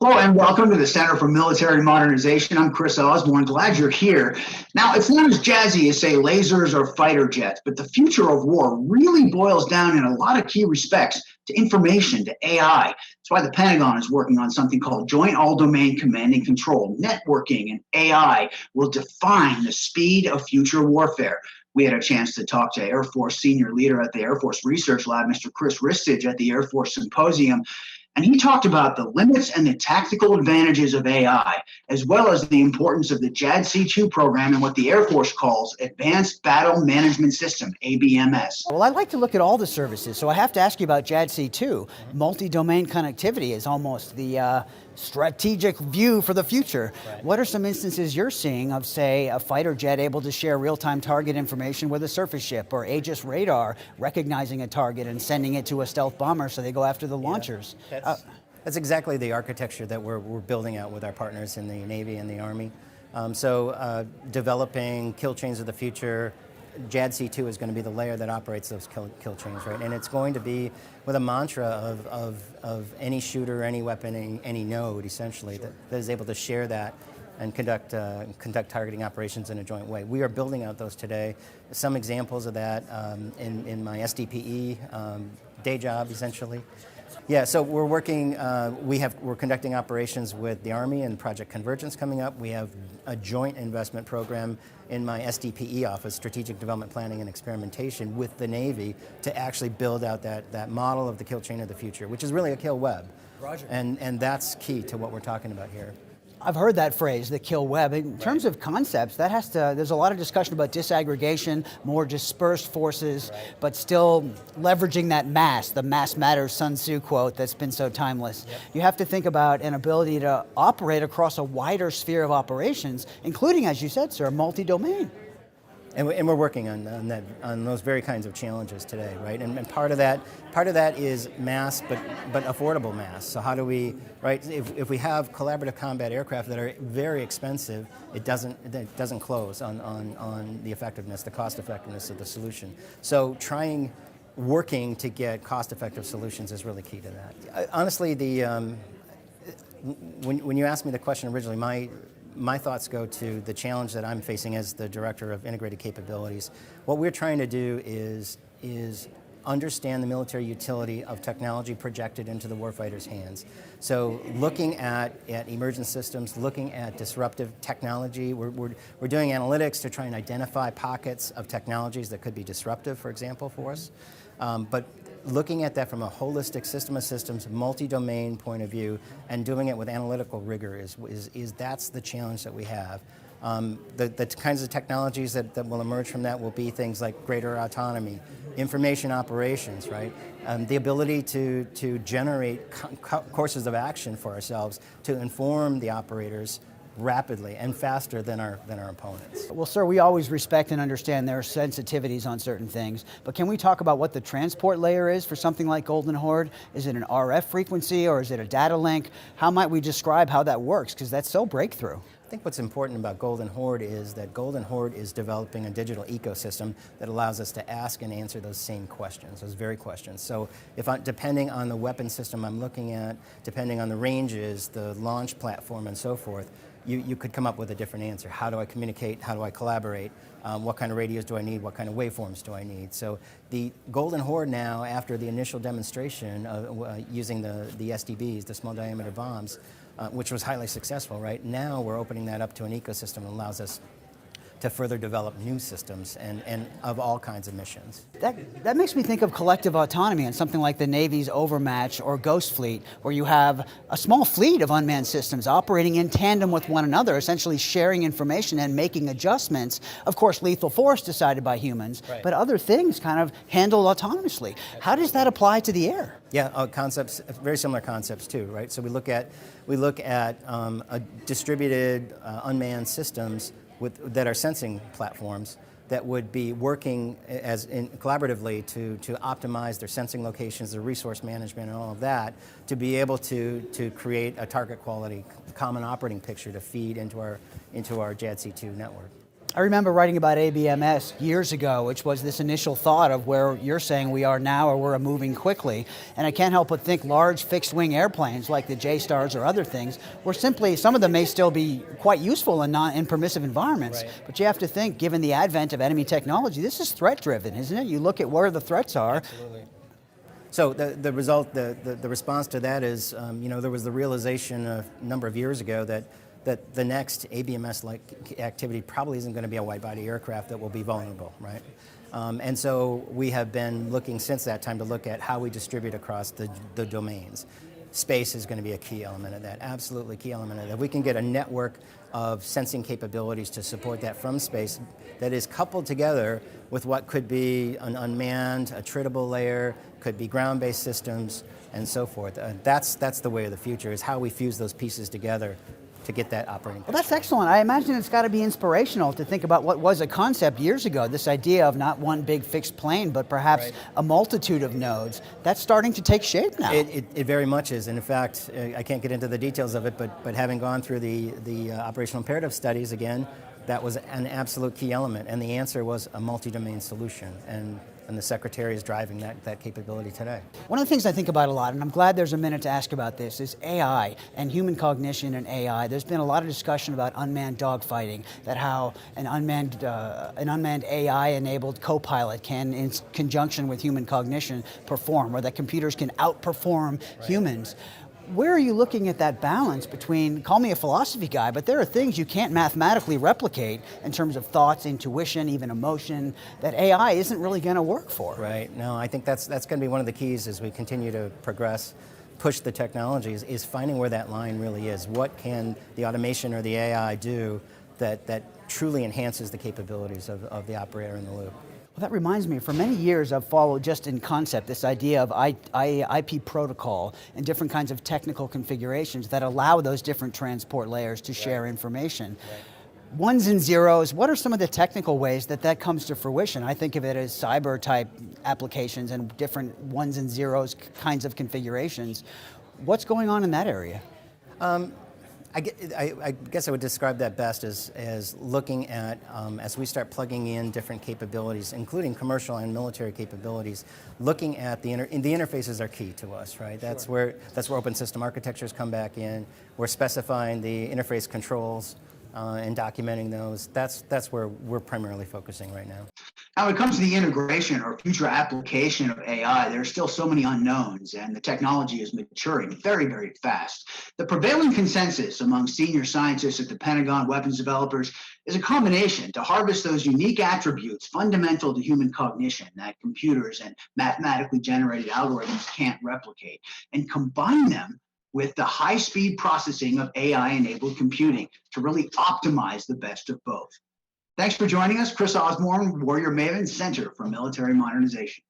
Hello and welcome to the Center for Military Modernization. I'm Kris Osborn. Glad you're here. Now, it's not as jazzy as, say, lasers or fighter jets, but the future of war really boils down in a lot of key respects to information, to AI. That's why the Pentagon is working on something called Joint All-Domain Command and Control. Networking and AI will define the speed of future warfare. We had a chance to talk to Air Force senior leader at the Air Force Research Lab, Mr. Kris Ristich, at the Air Force Symposium. And he talked about the limits and the tactical advantages of AI, as well as the importance of the JADC2 program and what the Air Force calls Advanced Battle Management System, ABMS. Well, I'd like to look at all the services, so I have to ask you about JADC2. Multi-domain connectivity is almost the strategic view for the future. Right. What are some instances you're seeing of, say, a fighter jet able to share real-time target information with a surface ship, or Aegis radar recognizing a target and sending it to a stealth bomber so they go after the launchers? That's exactly the architecture that we're building out with our partners in the Navy and the Army. Developing kill chains of the future. JADC2 is going to be the layer that operates those kill chains, right? And it's going to be with a mantra of any shooter, any weapon, any node, essentially, sure, that is able to share that and conduct targeting operations in a joint way. We are building out those today. Some examples of that in my SDPE day job, essentially. Yeah, so we're working, we're conducting operations with the Army and Project Convergence coming up. We have a joint investment program in my SDPE office, Strategic Development Planning and Experimentation, with the Navy to actually build out that model of the kill chain of the future, which is really a kill web. Roger. And that's key to what we're talking about here. I've heard that phrase, the kill web. In terms of concepts, there's a lot of discussion about disaggregation, more dispersed forces, right, but still leveraging that mass, the mass matters Sun Tzu quote that's been so timeless. Yep. You have to think about an ability to operate across a wider sphere of operations, including, as you said, sir, multi-domain. And we're working on those very kinds of challenges today, right? And part of that is mass, but affordable mass. So how do we, right? If we have collaborative combat aircraft that are very expensive, it doesn't close on the effectiveness, the cost effectiveness of the solution. So working to get cost-effective solutions is really key to that. Honestly, when you asked me the question originally, my thoughts go to the challenge that I'm facing as the Director of Integrated Capabilities. What we're trying to do is understand the military utility of technology projected into the warfighter's hands. So looking at emergent systems, looking at disruptive technology, we're doing analytics to try and identify pockets of technologies that could be disruptive, for example, for us. But looking at that from a holistic system of systems, multi-domain point of view, and doing it with analytical rigor that's the challenge that we have. The kinds of technologies that will emerge from that will be things like greater autonomy, information operations, right? The ability to generate courses of action for ourselves to inform the operators rapidly and faster than our opponents. Well, sir, we always respect and understand there are sensitivities on certain things, but can we talk about what the transport layer is for something like Golden Horde? Is it an RF frequency or is it a data link? How might we describe how that works? Because that's so breakthrough. I think what's important about Golden Horde is that Golden Horde is developing a digital ecosystem that allows us to ask and answer those same questions, those very questions. So depending on the weapon system I'm looking at, depending on the ranges, the launch platform and so forth, you could come up with a different answer. How do I communicate? How do I collaborate? What kind of radios do I need? What kind of waveforms do I need? So the Golden Horde now, after the initial demonstration using the SDBs, the small diameter bombs, which was highly successful, right? Now we're opening that up to an ecosystem that allows us to further develop new systems and of all kinds of missions. That makes me think of collective autonomy and something like the Navy's Overmatch or Ghost Fleet, where you have a small fleet of unmanned systems operating in tandem with one another, essentially sharing information and making adjustments. Of course, lethal force decided by humans, right, but other things kind of handled autonomously. How does that apply to the air? Yeah, concepts, very similar concepts too, right? So we look at a distributed unmanned systems that are sensing platforms that would be working collaboratively to optimize their sensing locations, their resource management, and all of that, to be able to create a target quality common operating picture to feed into our JADC2 network. I remember writing about ABMS years ago, which was this initial thought of where you're saying we are now, or we're moving quickly. And I can't help but think large fixed-wing airplanes like the J-Stars or other things, were simply, some of them may still be quite useful in permissive environments, Right. but you have to think, given the advent of enemy technology, this is threat-driven, isn't it? You look at where the threats are. Absolutely. So the response to that is, there was the realization a number of years ago that the next ABMS-like activity probably isn't going to be a wide-body aircraft that will be vulnerable, right? And so we have been looking since that time to look at how we distribute across the domains. Space is going to be a key element of that, absolutely key element of that. If we can get a network of sensing capabilities to support that from space that is coupled together with what could be an unmanned, attritable layer, could be ground-based systems, and so forth. That's the way of the future, is how we fuse those pieces together to get that operating. Well, that's excellent. I imagine it's got to be inspirational to think about what was a concept years ago, this idea of not one big fixed plane, but perhaps Right. a multitude of nodes. That's starting to take shape now. It very much is. And in fact, I can't get into the details of it, but having gone through the operational imperative studies again, that was an absolute key element. And the answer was a multi-domain solution. And the Secretary is driving that capability today. One of the things I think about a lot, and I'm glad there's a minute to ask about this, is AI and human cognition and AI. There's been a lot of discussion about unmanned dogfighting, that how an unmanned AI-enabled co-pilot can, in conjunction with human cognition, perform, or that computers can outperform humans. Where are you looking at that balance between, call me a philosophy guy, but there are things you can't mathematically replicate in terms of thoughts, intuition, even emotion, that AI isn't really going to work for? Right. No, I think that's going to be one of the keys as we continue to progress, push the technologies, is finding where that line really is. What can the automation or the AI do that truly enhances the capabilities of the operator in the loop? Well, that reminds me, for many years I've followed, just in concept, this idea of IP protocol and different kinds of technical configurations that allow those different transport layers to share information. Ones and zeros, what are some of the technical ways that comes to fruition? I think of it as cyber-type applications and different ones and zeros kinds of configurations. What's going on in that area? I guess I would describe that best as looking at, as we start plugging in different capabilities, including commercial and military capabilities, looking at the interfaces are key to us, right? That's where open system architectures come back in. We're specifying the interface controls and documenting those. That's where we're primarily focusing right now. Now, when it comes to the integration or future application of AI, there are still so many unknowns, and the technology is maturing very, very fast. The prevailing consensus among senior scientists at the Pentagon, weapons developers, is a combination to harvest those unique attributes fundamental to human cognition that computers and mathematically generated algorithms can't replicate, and combine them with the high-speed processing of AI-enabled computing to really optimize the best of both. Thanks for joining us, Kris Osborn, Warrior Maven, Center for Military Modernization.